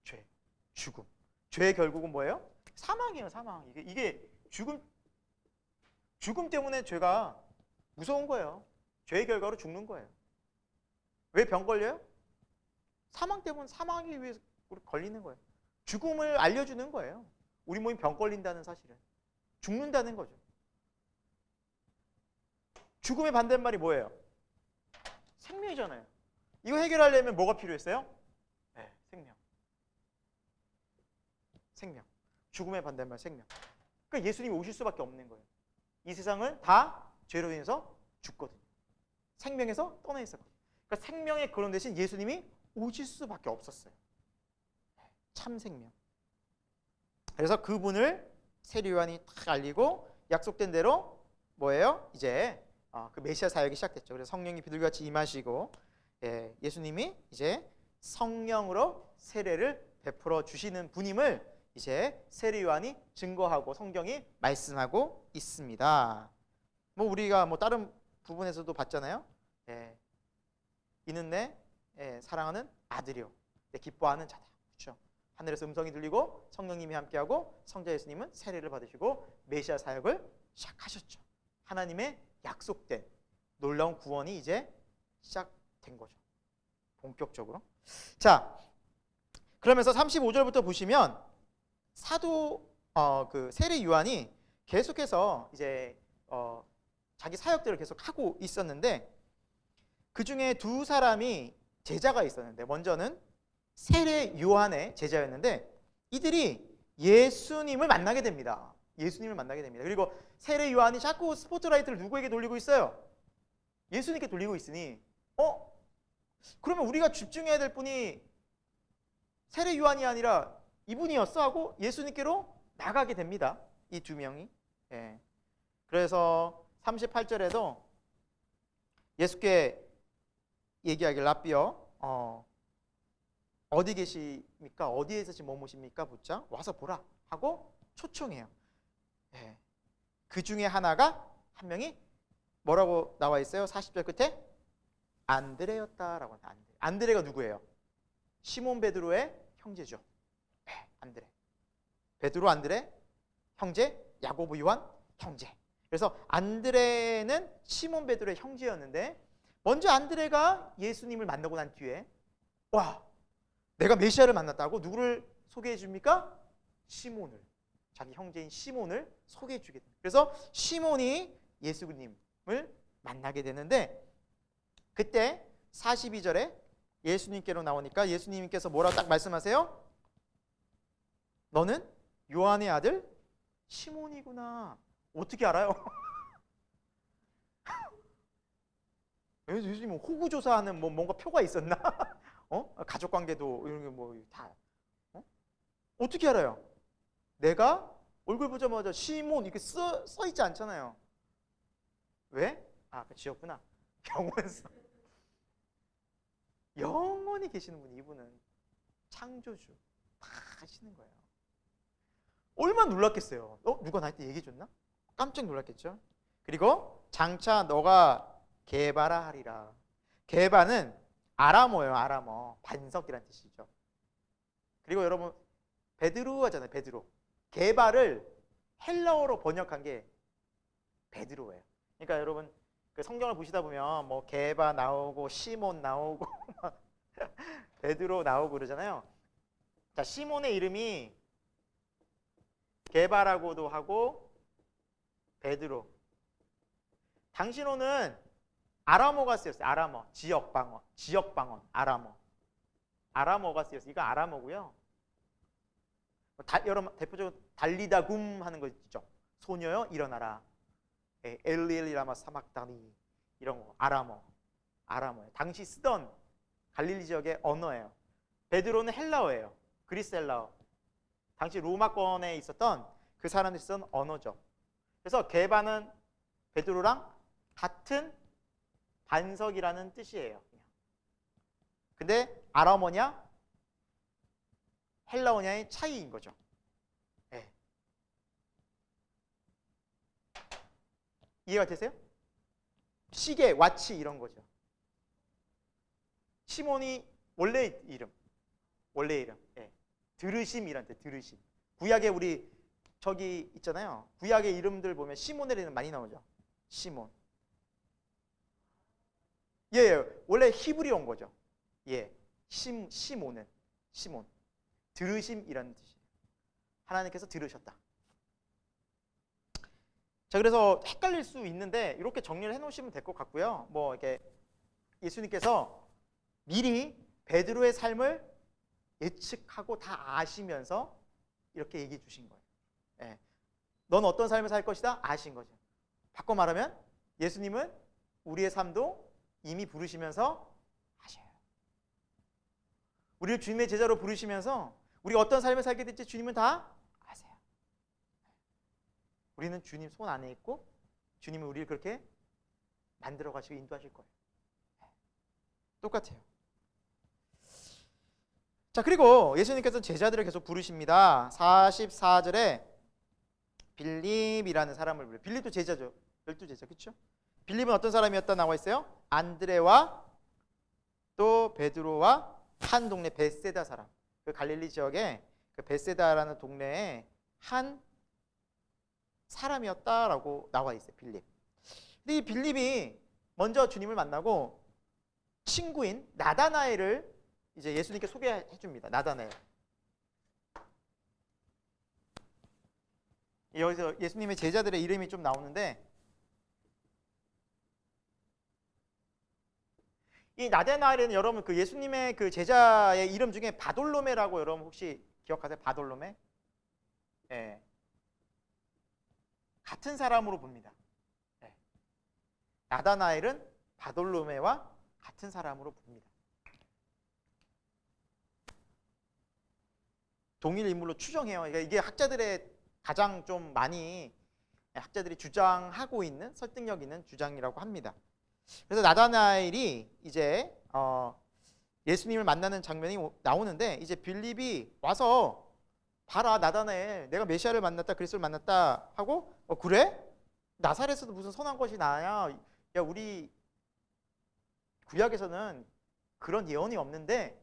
죄, 죽음. 죄의 결국은 뭐예요? 사망이에요. 사망. 이게 죽음 때문에 죄가 무서운 거예요. 죄의 결과로 죽는 거예요. 왜 병 걸려요? 사망 때문에, 사망이 위해서 걸리는 거예요. 죽음을 알려주는 거예요. 우리 몸이 병 걸린다는 사실은. 죽는다는 거죠. 죽음의 반대말이 뭐예요? 생명이잖아요. 이거 해결하려면 뭐가 필요했어요? 네, 생명. 생명. 죽음의 반대말 생명. 그러니까 예수님이 오실 수밖에 없는 거예요. 이 세상을 다 죄로 인해서 죽거든요. 생명에서 떠나 있었거든요. 그러니까 생명의 근원 대신 예수님이 오실 수밖에 없었어요. 참 생명. 그래서 그분을 세례 요한이 딱 알리고 약속된 대로 뭐예요? 이제 그 메시아 사역이 시작됐죠. 그래서 성령이 비둘기같이 임하시고 예수님이 이제 성령으로 세례를 베풀어 주시는 분임을 이제 세례 요한이 증거하고 성경이 말씀하고 있습니다. 뭐 우리가 뭐 다른 부분에서도 봤잖아요. 이는 내 사랑하는 아들이요, 내 기뻐하는 자다. 그렇죠? 하늘에서 음성이 들리고 성령님이 함께하고 성자 예수님은 세례를 받으시고 메시아 사역을 시작하셨죠. 하나님의 약속된 놀라운 구원이 이제 시작된 거죠. 본격적으로. 자, 그러면서 35절부터 보시면 사도 그 세례 요한이 계속해서 이제 자기 사역들을 계속 하고 있었는데, 그 중에 두 사람이 제자가 있었는데, 먼저는 세례 요한의 제자였는데 이들이 예수님을 만나게 됩니다. 예수님을 만나게 됩니다. 그리고 세례 요한이 자꾸 스포트라이트를 누구에게 돌리고 있어요? 예수님께 돌리고 있으니 그러면 우리가 집중해야 될 분이 세례 요한이 아니라 이분이었어 하고 예수님께로 나가게 됩니다. 이 두 명이. 그래서 38절에도 예수께 얘기하길 라삐어 어디 계십니까? 어디에서 지금 머무십니까? 묻자 와서 보라 하고 초청해요. 그 중에 하나가 한 명이 뭐라고 나와 있어요? 40절 끝에 안드레였다라고 합니다. 안드레가 누구예요? 시몬 베드로의 형제죠. 안드레. 베드로 안드레 형제, 야고보 요한 형제. 그래서 안드레는 시몬 베드로의 형제였는데, 먼저 안드레가 예수님을 만나고 난 뒤에 와, 내가 메시아를 만났다고 누구를 소개해 줍니까? 시몬을, 자기 형제인 시몬을 소개해 주게 됩니다. 그래서 시몬이 예수님을 만나게 되는데, 그때 42절에 예수님께로 나오니까 예수님께서 뭐라고 딱 말씀하세요? 너는 요한의 아들 시몬이구나. 어떻게 알아요? 예수님 호구조사하는 뭔가 표가 있었나? 가족관계도 이런 게 뭐 다 어떻게 알아요? 내가 얼굴 보자마자 시몬 이렇게 써 있지 않잖아요. 왜? 그 지었구나. 영원성. 영원히 계시는 분이, 이분은 창조주 다 하시는 거예요. 얼마나 놀랐겠어요. 누가 나한테 얘기해줬나? 깜짝 놀랐겠죠. 그리고 장차 너가 게바라 하리라. 게바는 아람어예요. 아람어. 반석이란 뜻이죠. 그리고 여러분 베드로 하잖아요. 베드로. 게바를 헬라어로 번역한 게 베드로예요. 그러니까 여러분 그 성경을 보시다 보면 뭐 게바 나오고 시몬 나오고 베드로 나오고 그러잖아요. 자, 시몬의 이름이 게바라고도 하고 베드로. 당시로는 아람어가 쓰였어요. 아람어, 지역 방언, 아람어가 쓰였어요. 이거 아람어고요. 여러분 대표적으로 달리다굼 하는 거 있죠. 소녀여 일어나라. 엘리엘리라마 사막다니 이런 거 아람어예요. 당시 쓰던 갈릴리 지역의 언어예요. 베드로는 헬라어예요. 그리스 헬라어. 당시 로마권에 있었던 그 사람들이 쓰던 언어죠. 그래서 게바는 베드로랑 같은 반석이라는 뜻이에요. 근데 아람어냐 헬라어냐의 차이인 거죠. 네. 이해가 되세요? 시계, 와치 이런 거죠. 시몬이 원래 이름. 네. 들으심이란 뜻, 들으심. 구약에 우리 저기 있잖아요. 구약의 이름들 보면 시몬의 이름 많이 나오죠. 시몬. 예, 원래 히브리어인 거죠. 예, 시몬은 시몬. 들으심이라는 뜻이에요. 하나님께서 들으셨다. 자, 그래서 헷갈릴 수 있는데 이렇게 정리를 해놓으시면 될 것 같고요. 뭐 이렇게 예수님께서 미리 베드로의 삶을 예측하고 다 아시면서 이렇게 얘기해 주신 거예요. 예. 넌 어떤 삶을 살 것이다? 아신 거죠. 바꿔 말하면 예수님은 우리의 삶도 이미 부르시면서 하셔요. 우리를 주님의 제자로 부르시면서 우리가 어떤 삶을 살게 될지 주님은 다 아세요. 우리는 주님 손 안에 있고 주님은 우리를 그렇게 만들어 가시고 인도하실 거예요. 똑같아요. 자, 그리고 예수님께서 제자들을 계속 부르십니다. 44절에 빌립이라는 사람을 부르요. 빌립도 제자죠. 12제자. 그렇죠? 빌립은 어떤 사람이었다 나와 있어요? 안드레와 또 베드로와 한 동네 베세다 사람. 그 갈릴리 지역에 그 베세다라는 동네에 한 사람이었다라고 나와 있어요. 빌립. 근데 이 빌립이 먼저 주님을 만나고 친구인 나다나엘을 이제 예수님께 소개해 줍니다. 나다나엘. 여기서 예수님의 제자들의 이름이 좀 나오는데 이 나다나엘은 여러분 그 예수님의 그 제자의 이름 중에 바돌로메라고 여러분 혹시 기억하세요? 바돌로메? 예. 같은 사람으로 봅니다. 예. 나다나엘은 바돌로메와 같은 사람으로 봅니다. 동일 인물로 추정해요. 그러니까 이게 학자들의 가장 좀 많이 학자들이 주장하고 있는 설득력 있는 주장이라고 합니다. 그래서 나다나엘이 이제 예수님을 만나는 장면이 나오는데 이제 빌립이 와서 봐라 나다나엘 내가 메시아를 만났다 그리스도를 만났다 하고 그래? 나사렛에서도 무슨 선한 것이 나야? 야 우리 구약에서는 그런 예언이 없는데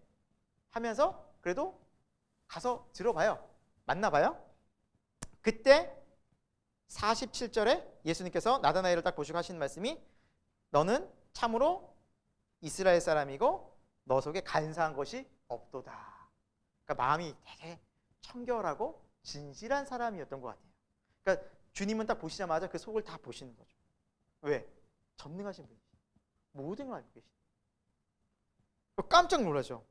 하면서 그래도 가서 들어봐요. 만나봐요. 그때 47절에 예수님께서 나다나엘을 딱 보시고 하시는 말씀이 너는 참으로 이스라엘 사람이고 너 속에 간사한 것이 없도다. 그러니까 마음이 되게 청결하고 진실한 사람이었던 것 같아요. 그러니까 주님은 딱 보시자마자 그 속을 다 보시는 거죠. 왜? 전능하신 분이시. 모든 걸 알고 계시다. 깜짝 놀라죠.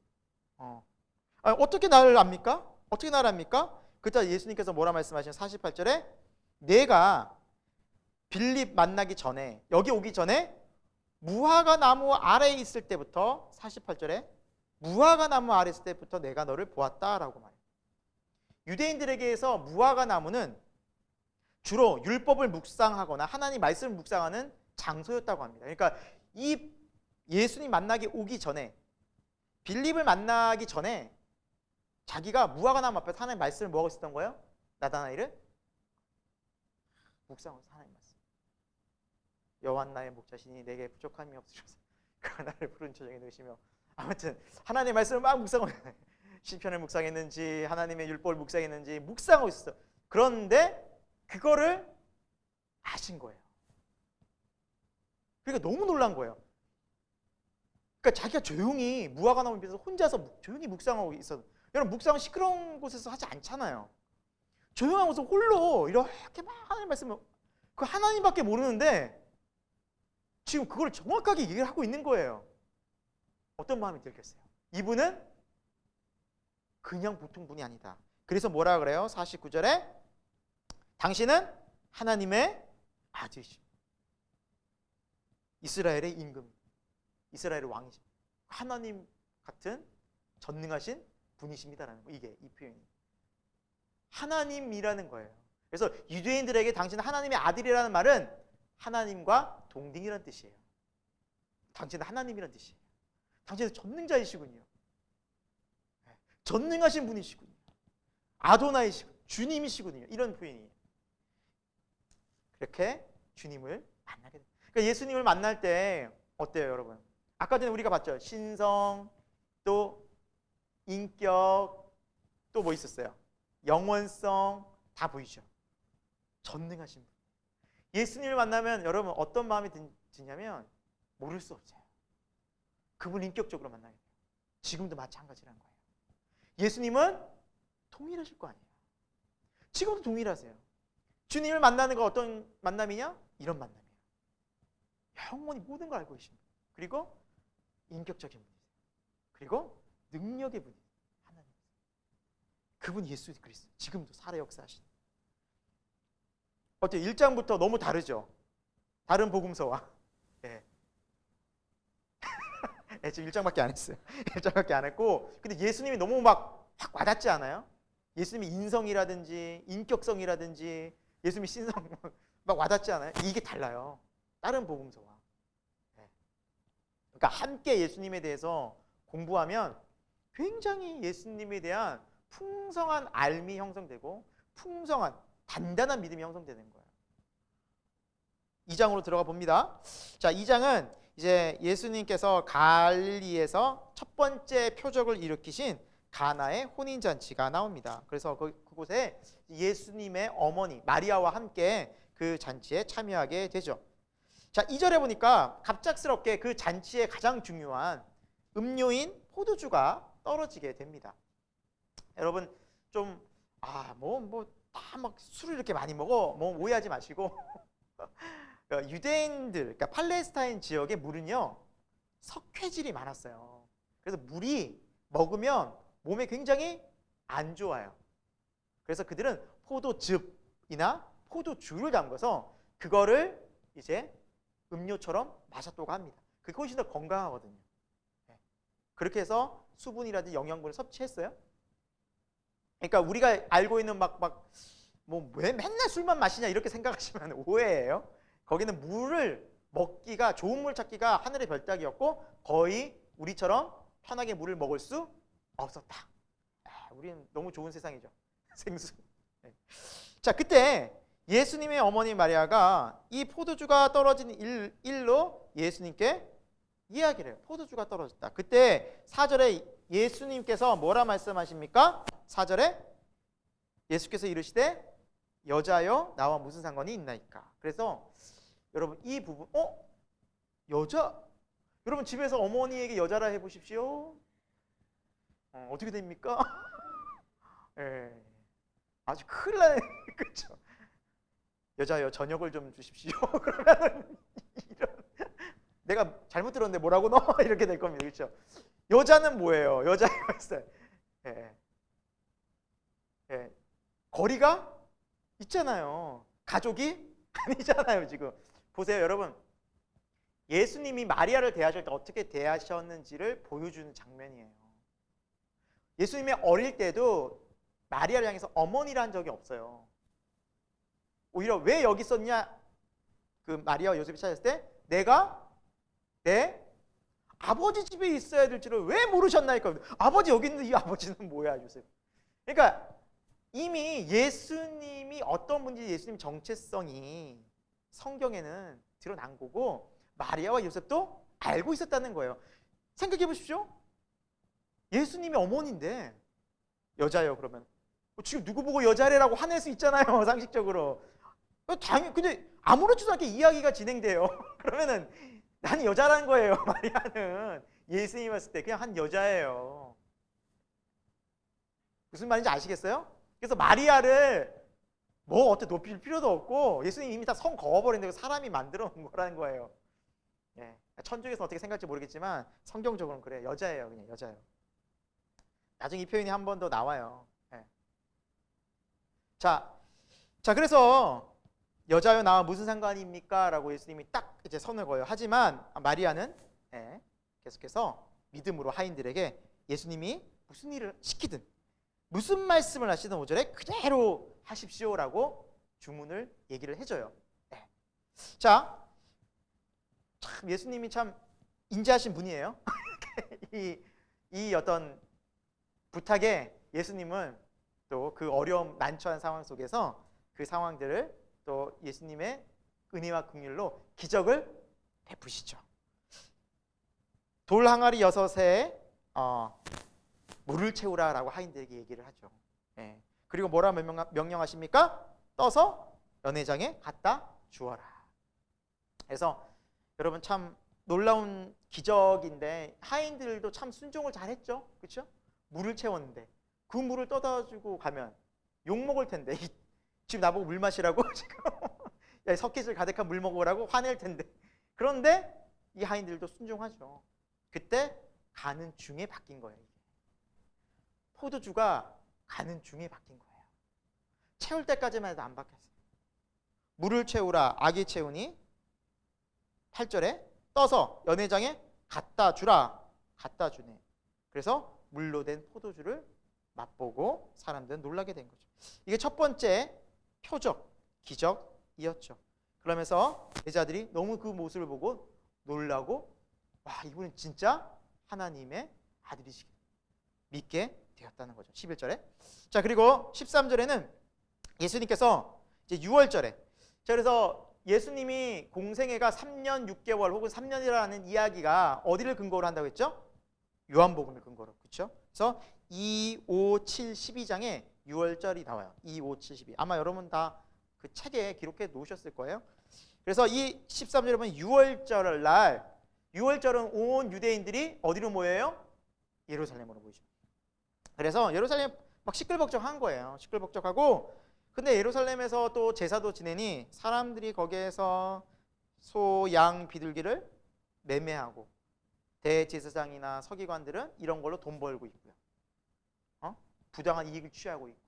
어떻게 나를 압니까? 어떻게 나를 압니까? 그때 예수님께서 뭐라 말씀하시는 48절에 내가 빌립 만나기 전에 여기 오기 전에 무화과 나무 아래에 있을 때부터 48절에 무화과 나무 아래에 있을 때부터 내가 너를 보았다라고 말해요. 유대인들에게서 무화과 나무는 주로 율법을 묵상하거나 하나님 말씀을 묵상하는 장소였다고 합니다. 그러니까 이 예수님 만나기 오기 전에 빌립을 만나기 전에 자기가 무화과 나무 앞에서 하나님 말씀을 뭐하고 있었던 거예요? 나다나엘을 묵상하면서 하나님 말씀. 여호와 나의 목자시니 내게 부족함이 없으셔서 그가 나를 푸른 저녁에 누시며 아무튼 하나님의 말씀을 막 묵상하고 시편을 묵상했는지 하나님의 율법을 묵상했는지 묵상하고 있었어. 그런데 그거를 아신 거예요. 그러니까 너무 놀란 거예요. 그러니까 자기가 조용히 무화과나무 밑에서 혼자서 조용히 묵상하고 있어. 여러분 묵상은 시끄러운 곳에서 하지 않잖아요. 조용한 곳에서 홀로 이렇게 막 하나님 말씀을 그 하나님밖에 모르는데 지금 그걸 정확하게 얘기를 하고 있는 거예요. 어떤 마음이 들겠어요? 이분은 그냥 보통 분이 아니다. 그래서 뭐라 그래요? 49절에 당신은 하나님의 아들이십니다. 이스라엘의 임금, 이스라엘의 왕이십니다. 하나님 같은 전능하신 분이십니다라는 거. 이게 이 표현이 하나님이라는 거예요. 그래서 유대인들에게 당신은 하나님의 아들이라는 말은 하나님과 동등이라는 뜻이에요. 당신은 하나님이라는 뜻이에요. 당신은 전능자이시군요. 전능하신 분이시군요. 아도나이시군요. 주님이시군요. 이런 표현이에요. 그렇게 주님을 만나게 됩니다. 그러니까 예수님을 만날 때 어때요, 여러분? 아까 전에 우리가 봤죠. 신성, 또 인격, 또 뭐 있었어요? 영원성 다 보이죠. 전능하신 분. 예수님을 만나면 여러분 어떤 마음이 드냐면 모를 수 없어요. 그분 인격적으로 만나게 돼요. 지금도 마찬가지라는 거예요. 예수님은 동일하실 거 아니에요. 지금도 동일하세요. 주님을 만나는 거 어떤 만남이냐? 이런 만남이에요. 영원히 모든 걸 알고 계십니다. 그리고 인격적인 분이세요. 그리고 능력의 분이세요. 하나님. 그분 예수 그리스도. 지금도 살아 역사하시는. 어때요? 1장부터 너무 다르죠? 다른 복음서와. 예. 지금 1장밖에 안 했어요. 1장밖에 안 했고, 근데 예수님이 너무 막 확 와닿지 않아요? 예수님의 인성이라든지 인격성이라든지 예수님의 신성 막 와닿지 않아요? 이게 달라요. 다른 복음서와. 네. 그러니까 함께 예수님에 대해서 공부하면 굉장히 예수님에 대한 풍성한 알미 형성되고 풍성한 단단한 믿음이 형성되는 거예요. 2장으로 들어가 봅니다. 자, 2장은 이제 예수님께서 갈릴리에서 첫 번째 표적을 일으키신 가나의 혼인잔치가 나옵니다. 그래서 그곳에 예수님의 어머니 마리아와 함께 그 잔치에 참여하게 되죠. 자, 2절에 보니까 갑작스럽게 그 잔치의 가장 중요한 음료인 포도주가 떨어지게 됩니다. 여러분 좀 다 막 술을 이렇게 많이 먹어 오해하지 마시고 유대인들, 그러니까 팔레스타인 지역의 물은요 석회질이 많았어요. 그래서 물이 먹으면 몸에 굉장히 안 좋아요. 그래서 그들은 포도즙이나 포도주를 담궈서 그거를 이제 음료처럼 마셨다고 합니다. 그게 훨씬 더 건강하거든요. 그렇게 해서 수분이라든지 영양분을 섭취했어요. 그러니까 우리가 알고 있는 왜 맨날 술만 마시냐 이렇게 생각하시면 오해예요. 거기는 물을 먹기가, 좋은 물 찾기가 하늘의 별따기였고 거의 우리처럼 편하게 물을 먹을 수 없었다. 우리는 너무 좋은 세상이죠. 생수. 자, 그때 예수님의 어머니 마리아가 이 포도주가 떨어진 일로 예수님께 이야기를 해요. 포도주가 떨어졌다. 그때 4절에 예수님께서 뭐라 말씀하십니까? 4절에 예수께서 이르시되 여자여 나와 무슨 상관이 있나이까. 그래서 여러분 이 부분 여자? 여러분 집에서 어머니에게 여자라 해보십시오. 어떻게 됩니까? 예, 아주 큰일 나네. 그렇죠? 여자여 저녁을 좀 주십시오. 그러면은 내가 잘못 들었는데 뭐라고 너? 이렇게 될 겁니다. 그렇죠? 여자는 뭐예요? 여자였어요. 예. 예. 거리가 있잖아요. 가족이 아니잖아요. 지금 보세요, 여러분. 예수님이 마리아를 대하실 때 어떻게 대하셨는지를 보여주는 장면이에요. 예수님이 어릴 때도 마리아를 향해서 어머니라 한 적이 없어요. 오히려 왜 여기 있었냐? 그 마리아와 요셉이 찾았을 때 내가 내 아버지 집에 있어야 될 줄을 왜 모르셨나이까. 아버지 여기 있는데 이 아버지는 뭐야, 요셉. 그러니까 이미 예수님이 어떤 분인지 예수님 정체성이 성경에는 드러난 거고 마리아와 요셉도 알고 있었다는 거예요. 생각해 보십시오. 예수님이 어머니인데 여자예요. 그러면 지금 누구 보고 여자래라고 화낼 수 있잖아요. 상식적으로. 당연히. 근데 아무렇지도 않게 이야기가 진행돼요. 그러면은 나는 여자라는 거예요. 마리아는 예수님이 봤을 때 그냥 한 여자예요. 무슨 말인지 아시겠어요? 그래서 마리아를 뭐 어떻게 높일 필요도 없고 예수님이 이미 다 성 그어버린다고 사람이 만들어 놓은 거라는 거예요. 예. 천주교에서 어떻게 생각할지 모르겠지만 성경적으로는 그래요. 여자예요. 그냥 여자예요. 나중에 이 표현이 한 번 더 나와요. 예. 자, 그래서 여자여 나와 무슨 상관입니까? 라고 예수님이 딱 이제 선을 그어요. 하지만 마리아는 계속해서 믿음으로 하인들에게 예수님이 무슨 일을 시키든 무슨 말씀을 하시든 5절에 그대로 하십시오라고 주문을 얘기를 해줘요. 네. 자, 참 예수님이 참 인자하신 분이에요. 이 어떤 부탁에 예수님은 또 그 어려움 난처한 상황 속에서 그 상황들을 또 예수님의 은혜와 긍휼로 기적을 베푸시죠. 돌 항아리 6에 물을 채우라라고 하인들에게 얘기를 하죠. 예. 그리고 뭐라 명령하십니까? 떠서 연회장에 갖다 주어라. 그래서 여러분 참 놀라운 기적인데 하인들도 참 순종을 잘했죠. 그렇죠? 물을 채웠는데 그 물을 떠다 주고 가면 욕 먹을 텐데 지금 나보고 물 마시라고 지금 석기질 가득한 물 먹으라고 화낼 텐데 그런데 이 하인들도 순종하죠. 그때 가는 중에 바뀐 거예요. 포도주가 가는 중에 바뀐 거예요. 채울 때까지만 해도 안 바뀌었어요. 물을 채우라 아기 채우니 8절에 떠서 연회장에 갖다 주라 갖다 주네. 그래서 물로 된 포도주를 맛보고 사람들은 놀라게 된 거죠. 이게 첫 번째 표적 기적이었죠. 그러면서 제자들이 너무 그 모습을 보고 놀라고 와 이분은 진짜 하나님의 아들이시게 믿게 되었다는 거죠. 11절에. 자, 그리고 13절에는 예수님께서 이제 6월절에 자 그래서 예수님이 공생애가 3년 6개월 혹은 3년이라는 이야기가 어디를 근거로 한다고 했죠? 요한복음을 근거로. 그렇죠? 그래서 2, 5, 7, 12장에 6월절이 나와요. 2, 5, 7, 12. 아마 여러분 다 그 책에 기록해 놓으셨을 거예요. 그래서 이 13절에 보면 6월절 날 6월절은 온 유대인들이 어디로 모여요? 예루살렘으로 모이죠. 그래서 예루살렘 막 시끌벅적한 거예요. 시끌벅적하고 근데 예루살렘에서 또 제사도 지내니 사람들이 거기에서 소, 양, 비둘기를 매매하고 대제사장이나 서기관들은 이런 걸로 돈 벌고 있고요. 부당한 이익을 취하고 있고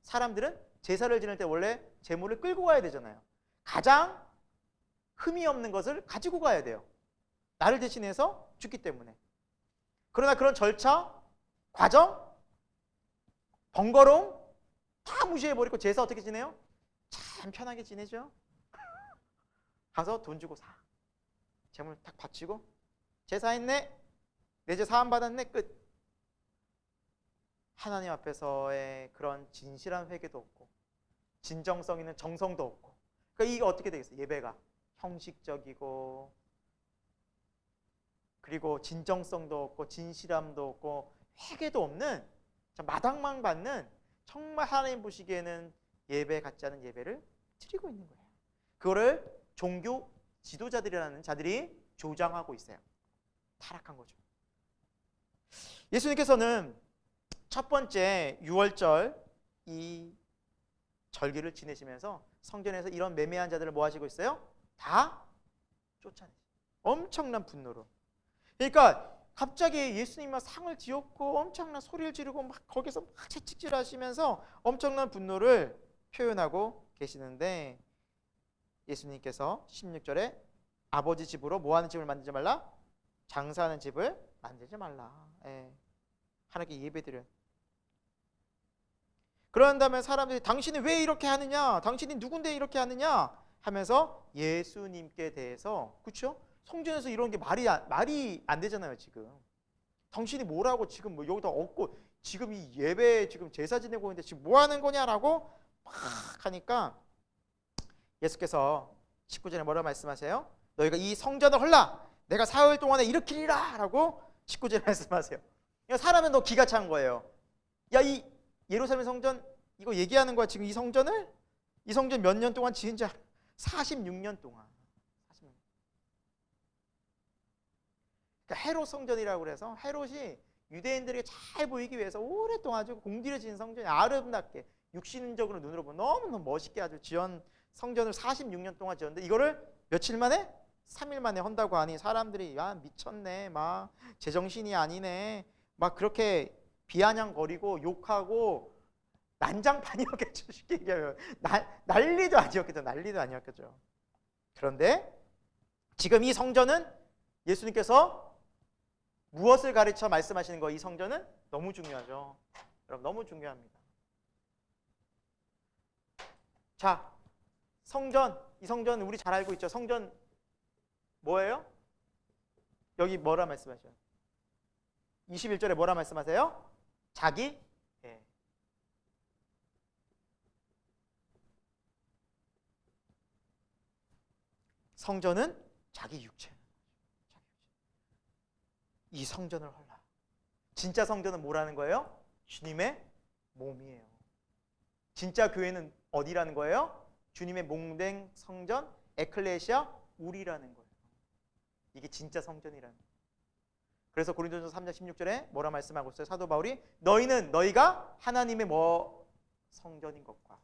사람들은 제사를 지낼 때 원래 제물을 끌고 가야 되잖아요. 가장 흠이 없는 것을 가지고 가야 돼요. 나를 대신해서 죽기 때문에. 그러나 그런 절차, 과정, 번거로움 다 무시해버리고 제사 어떻게 지내요? 참 편하게 지내죠. 가서 돈 주고 사. 제물 딱 바치고 제사했네. 내 죄 사함 받았네. 끝. 하나님 앞에서의 그런 진실한 회개도 없고 진정성 있는 정성도 없고 그러니까 이게 어떻게 되겠어요? 예배가 형식적이고 그리고 진정성도 없고 진실함도 없고 회개도 없는 마당만 받는 정말 하나님 보시기에는 예배 같지 않은 예배를 드리고 있는 거예요. 그거를 종교 지도자들이라는 자들이 조장하고 있어요. 타락한 거죠. 예수님께서는 첫 번째 6월절 이 절기를 지내시면서 성전에서 이런 매매한 자들을 뭐 하시고 있어요? 다 쫓아내죠. 엄청난 분노로. 그러니까 갑자기 예수님이 상을 뒤엎고 엄청난 소리를 지르고 막 거기서 막 채찍질하시면서 엄청난 분노를 표현하고 계시는데 예수님께서 16절에 아버지 집으로 뭐 하는 집을 만들지 말라? 장사하는 집을 만들지 말라. 하나님께 예배드려. 그런 다음에 사람들이 당신이 왜 이렇게 하느냐? 당신이 누군데 이렇게 하느냐? 하면서 예수님께 대해서 그렇죠? 성전에서 이런 게 말이 안 되잖아요, 지금. 당신이 뭐라고 지금 뭐 여기다 얻고 지금 이 예배 지금 제사 지내고 있는데 지금 뭐 하는 거냐라고 막 하니까 예수께서 19절에 뭐라 말씀하세요? 너희가 이 성전을 헐라 내가 사흘 동안에 일으키리라 라고 19절에 말씀하세요. 사람은 너 기가 찬 거예요. 야, 이 예루살렘 성전 이거 얘기하는 거야. 지금 이 성전 몇 년 동안 지은 지 알아? 46년 동안. 그러니까 헤롯 성전이라고 그래서 헤롯이 유대인들에게 잘 보이기 위해서 오랫동안 아주 공들여진 성전이 아름답게 육신적으로 눈으로 보면 너무너무 멋있게 아주 지은 성전을 46년 동안 지었는데 이거를 며칠 만에? 3일 만에 한다고 하니 사람들이 야 미쳤네 막 제정신이 아니네 막 그렇게 비아냥거리고 욕하고 난장판이었겠죠. 쉽게 얘기하면 난리도 아니었겠죠. 난리도 아니었겠죠. 그런데 지금 이 성전은 예수님께서 무엇을 가르쳐 말씀하시는 거 이 성전은 너무 중요하죠. 여러분 너무 중요합니다. 자, 성전, 이 성전 우리 잘 알고 있죠. 성전 뭐예요? 여기 뭐라 말씀하셔요? 21절에 뭐라 말씀하세요? 자기 예. 성전은 자기 육체. 이 성전을 헐라. 진짜 성전은 뭐라는 거예요? 주님의 몸이에요. 진짜 교회는 어디라는 거예요? 주님의 몸된 성전, 에클레시아, 우리라는 거예요. 이게 진짜 성전이라는 거예요. 그래서 고린도전서 3장 16절에 뭐라 말씀하고 있어요? 사도 바울이 너희가 하나님의 성전인 것과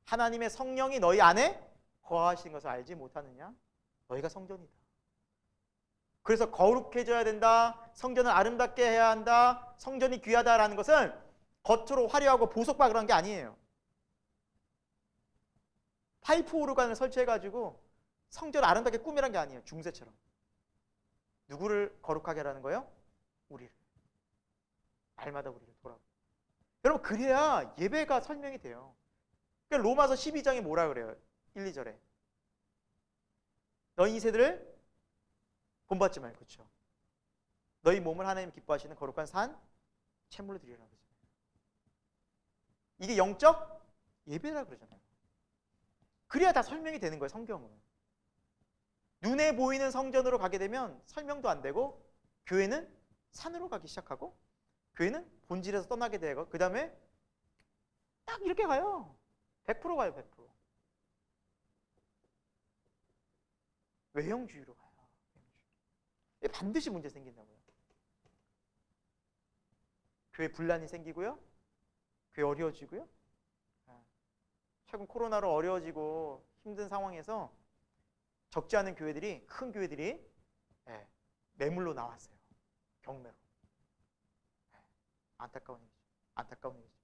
하나님의 성령이 너희 안에 거하시는 것을 알지 못하느냐? 너희가 성전이다. 그래서 거룩해져야 된다. 성전을 아름답게 해야 한다. 성전이 귀하다라는 것은 겉으로 화려하고 보석박을한 게 아니에요. 파이프 오르간을 설치해가지고 성전을 아름답게 꾸미란 게 아니에요. 중세처럼. 누구를 거룩하게 하라는 거예요? 우리를. 날마다 우리를 돌아보고. 여러분 그래야 예배가 설명이 돼요. 그러니까 로마서 12장에 뭐라 그래요? 1, 2절에. 너희 이 세대를 본받지 말고 그렇죠. 너희 몸을 하나님 기뻐하시는 거룩한 산 제물로 드리라고 그러죠. 이게 영적 예배라 그러잖아요. 그래야 다 설명이 되는 거예요. 성경은. 눈에 보이는 성전으로 가게 되면 설명도 안 되고 교회는 산으로 가기 시작하고 교회는 본질에서 떠나게 되고 그 다음에 딱 이렇게 가요. 100% 가요. 100%. 외형주의로 가요. 반드시 문제 생긴다고요. 교회 분란이 생기고요. 교회 어려워지고요. 최근 코로나로 어려워지고 힘든 상황에서 적지 않은 교회들이 큰 교회들이 매물로 나왔어요. 경매로. 안타까운 일이죠. 안타까운 일이죠.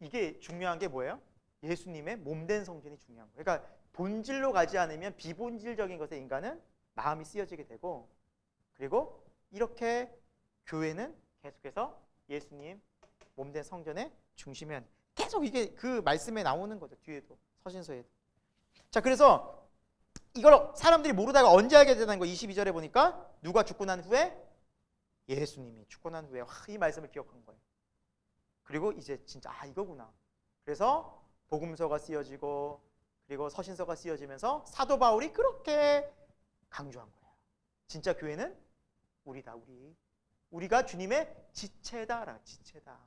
이게 중요한 게 뭐예요? 예수님의 몸된 성전이 중요한 거예요. 그러니까 본질로 가지 않으면 비본질적인 것에 인간은 마음이 쓰여지게 되고 그리고 이렇게 교회는 계속해서 예수님 몸된 성전의 중심에 계속 이게 그 말씀에 나오는 거죠. 뒤에도 서신서에도. 자 그래서 이걸 사람들이 모르다가 언제 알게 되는 거 22절에 보니까 누가 죽고 난 후에 예수님이 죽고 난 후에 이 말씀을 기억한 거예요. 그리고 이제 진짜 이거구나. 그래서 복음서가 쓰여지고 그리고 서신서가 쓰여지면서 사도 바울이 그렇게 강조한 거예요. 진짜 교회는 우리다. 우리가 주님의 지체다. 지체다.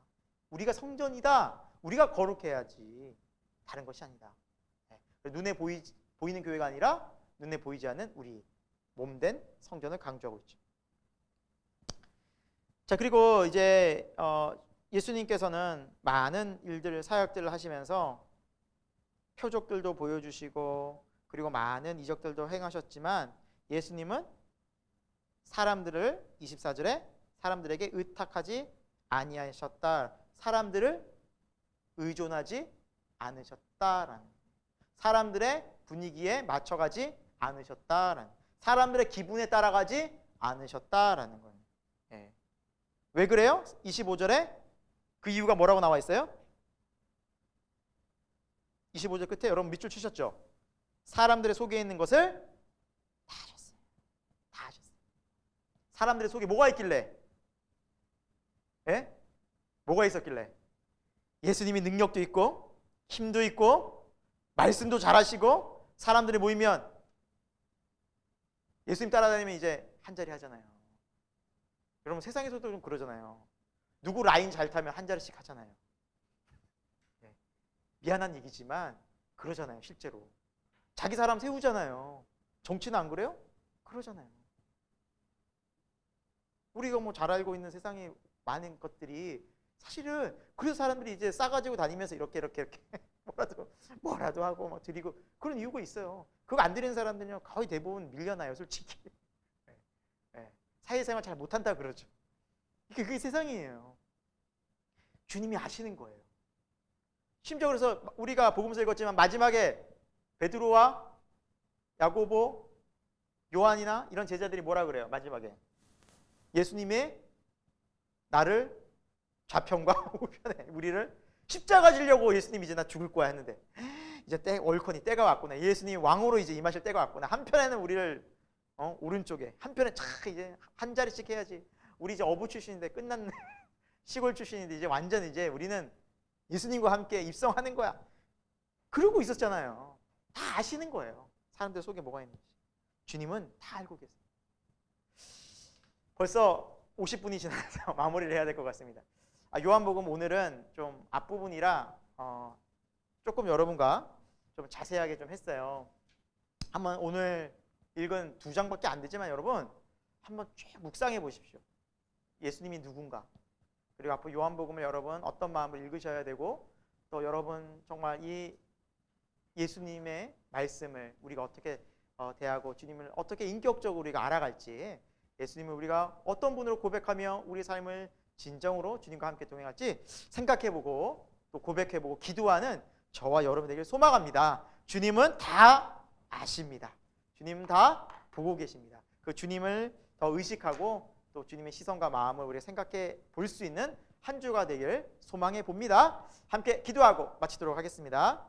우리가 성전이다. 우리가 거룩해야지. 다른 것이 아니다. 눈에 보이는 교회가 아니라 눈에 보이지 않는 우리 몸된 성전을 강조하고 있죠. 자 그리고 이제 예수님께서는 많은 일들을 사역들을 하시면서 표적들도 보여주시고 그리고 많은 이적들도 행하셨지만 예수님은 사람들을 24절에 사람들에게 의탁하지 아니하셨다. 사람들을 의존하지 않으셨다라는 사람들의 분위기에 맞춰가지 않으셨다라는 사람들의 기분에 따라가지 않으셨다라는 거예요. 왜 그래요? 25절에 그 이유가 뭐라고 나와 있어요? 25절 끝에 여러분 밑줄 치셨죠? 사람들의 속에 있는 것을 다 하셨어요. 다 하셨어요. 사람들의 속에 뭐가 있길래? 뭐가 있었길래? 예수님이 능력도 있고 힘도 있고 말씀도 잘하시고 사람들이 모이면 예수님 따라다니면 이제 한 자리 하잖아요. 여러분 세상에서도 좀 그러잖아요. 누구 라인 잘 타면 한 자리씩 하잖아요. 미안한 얘기지만 그러잖아요. 실제로 자기 사람 세우잖아요. 정치는 안 그래요? 그러잖아요. 우리가 뭐 잘 알고 있는 세상에 많은 것들이 사실은 그래서 사람들이 이제 싸가지고 다니면서 이렇게 뭐라도 하고 막 드리고 그런 이유가 있어요. 그거 안 드리는 사람들은요 거의 대부분 밀려나요, 솔직히. 사회생활 잘 못한다 그러죠. 그게 세상이에요. 주님이 아시는 거예요. 심지어 그래서 우리가 복음서 읽었지만 마지막에 베드로와 야고보, 요한이나 이런 제자들이 뭐라 그래요? 마지막에 예수님의 나를 좌편과 우편에 우리를 십자가 지려고 예수님이 이제 나 죽을 거야 했는데 이제 올커니 때가 왔구나. 예수님이 왕으로 이제 임하실 때가 왔구나. 한편에는 우리를 오른쪽에, 한편에 착 이제 한 자리씩 해야지. 우리 이제 어부 출신인데 끝났네. 시골 출신인데 이제 완전 이제 우리는 예수님과 함께 입성하는 거야. 그러고 있었잖아요. 다 아시는 거예요. 사람들 속에 뭐가 있는지. 주님은 다 알고 계세요. 벌써 50분이 지나서 마무리를 해야 될 것 같습니다. 요한복음 오늘은 좀 앞부분이라 조금 여러분과 좀 자세하게 좀 했어요. 한번 오늘 읽은 2장밖에 안 되지만 여러분 한번 쭉 묵상해 보십시오. 예수님이 누군가, 그리고 앞으로 요한복음을 여러분 어떤 마음으로 읽으셔야 되고, 또 여러분 정말 이 예수님의 말씀을 우리가 어떻게 대하고 주님을 어떻게 인격적으로 우리가 알아갈지, 예수님을 우리가 어떤 분으로 고백하며 우리 삶을 진정으로 주님과 함께 동행할지 생각해보고 또 고백해보고 기도하는 저와 여러분 되길 소망합니다. 주님은 다 아십니다. 주님은 다 보고 계십니다. 그 주님을 더 의식하고 또 주님의 시선과 마음을 우리가 생각해 볼 수 있는 한 주가 되길 소망해 봅니다. 함께 기도하고 마치도록 하겠습니다.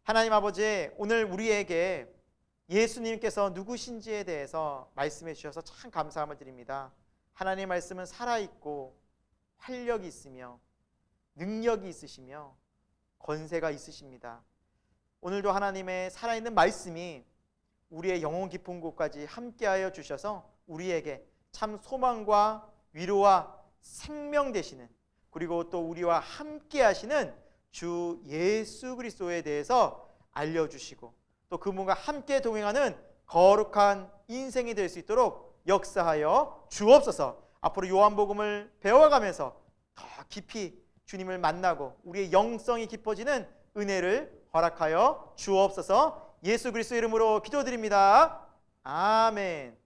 하나님 아버지, 오늘 우리에게 예수님께서 누구신지에 대해서 말씀해 주셔서 참 감사함을 드립니다. 하나님의 말씀은 살아있고 활력이 있으며 능력이 있으시며 권세가 있으십니다. 오늘도 하나님의 살아있는 말씀이 우리의 영혼 깊은 곳까지 함께하여 주셔서 우리에게 참 소망과 위로와 생명 되시는, 그리고 또 우리와 함께하시는 주 예수 그리스도에 대해서 알려주시고 또 그분과 함께 동행하는 거룩한 인생이 될 수 있도록 역사하여 주옵소서. 앞으로 요한복음을 배워가면서 더 깊이 주님을 만나고 우리의 영성이 깊어지는 은혜를 허락하여 주옵소서. 예수 그리스도 이름으로 기도드립니다. 아멘.